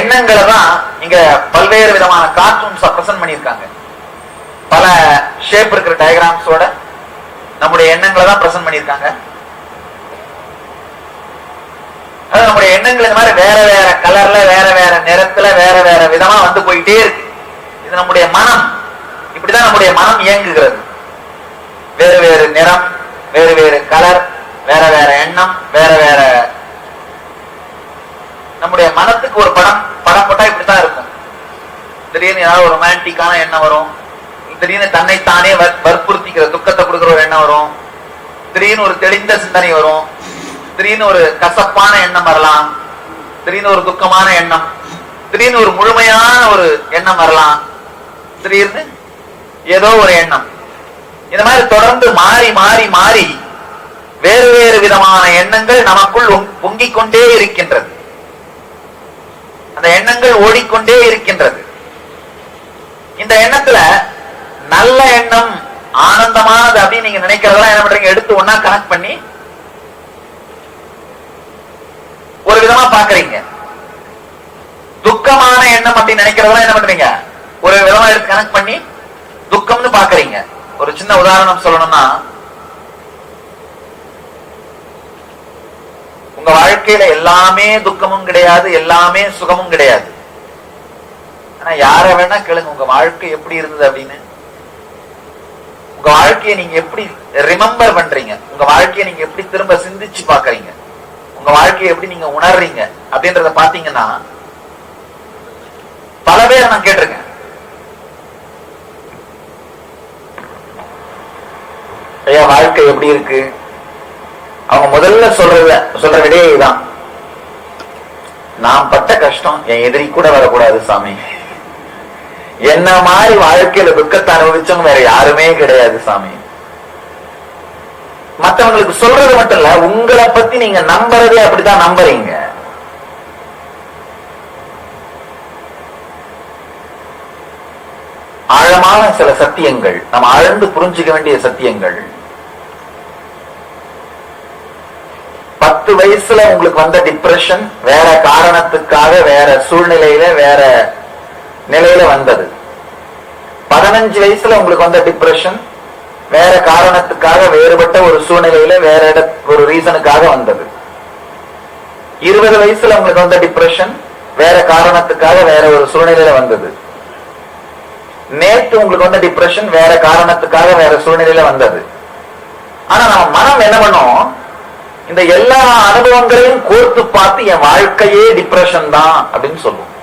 எண்ணங்களை தான் இங்க பல்வேறு விதமான கார்ட்டூன்ஸா பிரசன்ட் பண்ணியிருக்காங்க. பல ஷேப் இருக்கிற டயகிராம்ஸோட நம்முடைய எண்ணங்களை தான் பிரசன்ட் பண்ணியிருக்காங்க. நம்முடைய எண்ணங்கள் இந்த மாதிரி வேற வேற கலர்ல, வேற வேற நிறத்துல, வேற வேற விதமா வந்து போயிட்டே இருக்கு. இது நம்முடைய மனம். இப்படிதான் நம்முடைய மனம் இயங்குகிறது. வேறு வேறு நிறம், வேறு வேறு கலர், வேற வேற எண்ணம், வேற வேற. நம்முடைய மனத்துக்கு ஒரு படம் போட்டா இப்படித்தான் இருக்கும். திடீர்னு ஏதாவது ஒரு ரொமான்டிக்கான எண்ணம் வரும். திடீர்னு தன்னைத்தானே வற்புறுத்திக்கிற துக்கத்தை கொடுக்கிற ஒரு எண்ணம் வரும். திடீர்னு ஒரு தெளிந்த சிந்தனை வரும். திடீர்னு ஒரு கசப்பான எண்ணம் வரலாம். திடீர்னு ஒரு துக்கமான எண்ணம். திடீர்னு ஒரு முழுமையான ஒரு எண்ணம் வரலாம். திடீர்னு ஏதோ ஒரு எண்ணம். இந்த மாதிரி தொடர்ந்து மாறி மாறி மாறி வேறு வேறு விதமான எண்ணங்கள் நமக்குள் பொங்கிக் கொண்டே இருக்கின்றது. அந்த எண்ணங்கள் ஓடிக்கொண்டே இருக்கின்றது. இந்த எண்ணத்துல நல்ல எண்ணம், ஆனந்தமானது அப்படின்னு நீங்க நினைக்கிறதெல்லாம் என்ன பண்றீங்க, எடுத்து ஒன்னா கனெக்ட் பண்ணி ஒரு விதமா பாக்குறீங்க. துக்கமான எண்ணம் அப்படின்னு நினைக்கிறதெல்லாம் என்ன பண்றீங்க, ஒரு விதமா எடுத்து கனெக்ட் பண்ணி துக்கம்னு பாக்குறீங்க. ஒரு சின்ன உதாரணம் சொல்லணும்னா, உங்க வாழ்க்கையில எல்லாமே துக்கமும் கிடையாது, எல்லாமே சுகமும் கிடையாது. ஆனா யார வேணா கேளுங்க, உங்க வாழ்க்கை எப்படி இருந்தது அப்படின்னு. உங்க வாழ்க்கையை நீங்க எப்படி ரிமெம்பர் பண்றீங்க, உங்க வாழ்க்கையை நீங்க எப்படி திரும்ப சிந்திச்சு பாக்குறீங்க, உங்க வாழ்க்கையை எப்படி நீங்க உணர்றீங்க அப்படின்றத பாத்தீங்கன்னா, பல பேர் நான் கேட்டிருக்கேன், ஐயா வாழ்க்கை எப்படி இருக்கு, அவங்க முதல்ல சொல்ற விடையே இதுதான், நான் பட்ட கஷ்டம் என் எதிரி கூட வரக்கூடாது சாமி. என்ன மாதிரி வாழ்க்கையில துக்கத்தை அனுபவிச்சவங்க வேற யாருமே கிடையாது சாமி. மற்றவங்களுக்கு சொல்றது மட்டும் இல்ல, உங்களை பத்தி நீங்க நம்புறதே அப்படித்தான் நம்புறீங்க. ஆழமான சில சத்தியங்கள், நம்ம ஆழ்ந்து புரிஞ்சுக்க வேண்டிய சத்தியங்கள். 10 வயசுல உங்களுக்கு வந்த டிப்ரெஷன் வேற காரணத்துக்காக, வேற சூழ்நிலையில, வேற நிலையில வந்தது. 15 வயசுல உங்களுக்கு வந்த டிப்ரெஷன் வேற காரணத்துக்காக, வேறுபட்ட ஒரு சூழ்நிலையில, வேற ஒரு ரீசனுக்காக வந்தது. 20 வயசுல உங்களுக்கு வந்த டிப்ரெஷன் வேற காரணத்துக்காக, வேற ஒரு சூழ்நிலையில வந்தது. நேற்று உங்களுக்கு வந்த டிப்ரெஷன் வேற காரணத்துக்காக, வேற சூழ்நிலையில வந்தது. ஆனா நம்ம மனம் என்ன பண்ணும், இந்த எல்லா அனுபவங்களையும் கோர்த்து பார்த்து என் வாழ்க்கையே டிப்ரெஷன் தான் அப்படின்னு சொல்லுவோம்.